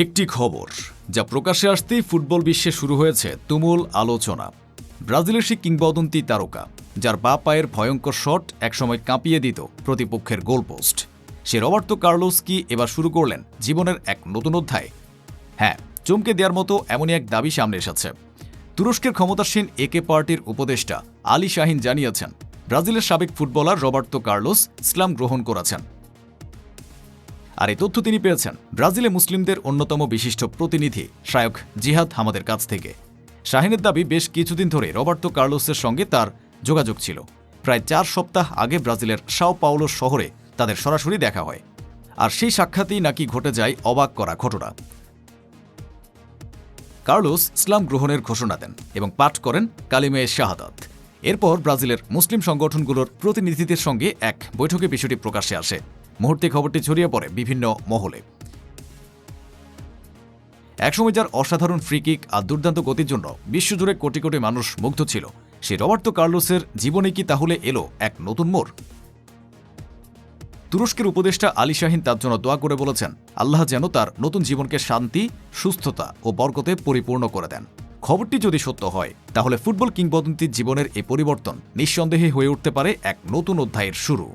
একটি খবর যা প্রকাশ্যে আসতেই ফুটবল বিশ্বে শুরু হয়েছে তুমুল আলোচনা। ব্রাজিলের সেই কিংবদন্তি তারকা যার বাঁ পায়ের ভয়ঙ্কর শট একসময় কাঁপিয়ে দিত প্রতিপক্ষের গোলপোস্ট, সে রবার্তো কার্লোস কি এবার শুরু করলেন জীবনের এক নতুন অধ্যায়? হ্যাঁ, চমকে দেওয়ার মতো এমনই এক দাবি সামনে এসেছে। তুরস্কের ক্ষমতাসীন একে পার্টির উপদেষ্টা আলী শাহিন জানিয়েছেন, ব্রাজিলের সাবেক ফুটবলার রবার্তো কার্লোস ইসলাম গ্রহণ করেছেন। আর এই তথ্য তিনি পেয়েছেন ব্রাজিলে মুসলিমদের অন্যতম বিশিষ্ট প্রতিনিধি শায়খ জিহাদ হামাদের কাছ থেকে। শাহিনের দাবি, বেশ কিছুদিন ধরে রবার্তো কার্লোসের সঙ্গে তার যোগাযোগ ছিল। প্রায় 4 সপ্তাহ আগে ব্রাজিলের সাও পাওলো শহরে তাদের সরাসরি দেখা হয়, আর সেই সাক্ষাতেই নাকি ঘটে যায় অবাক করা ঘটনা। কার্লোস ইসলাম গ্রহণের ঘোষণা দেন এবং পাঠ করেন কালিমে শাহাদাত। এরপর ব্রাজিলের মুসলিম সংগঠনগুলোর প্রতিনিধিদের সঙ্গে এক বৈঠকে বিষয়টি প্রকাশ্যে আসে। মুহূর্তে খবরটি ছড়িয়ে পড়ে বিভিন্ন মহলে। একসময় যার অসাধারণ ফ্রিকিক আর দুর্দান্ত গতির জন্য বিশ্বজুড়ে কোটি কোটি মানুষ মুগ্ধ ছিল, সে রবার্তো কার্লোসের জীবনে কি তাহলে এলো এক নতুন মোড়? তুরস্কের উপদেষ্টা আলী শাহিন তার জন্য দোয়া করে বলেছেন, আল্লাহ যেন তার নতুন জীবনকে শান্তি, সুস্থতা ও বরকতে পরিপূর্ণ করে দেন। খবরটি যদি সত্য হয়, তাহলে ফুটবল কিংবদন্তির জীবনের এই পরিবর্তন নিঃসন্দেহে হয়ে উঠতে পারে এক নতুন অধ্যায়ের শুরু।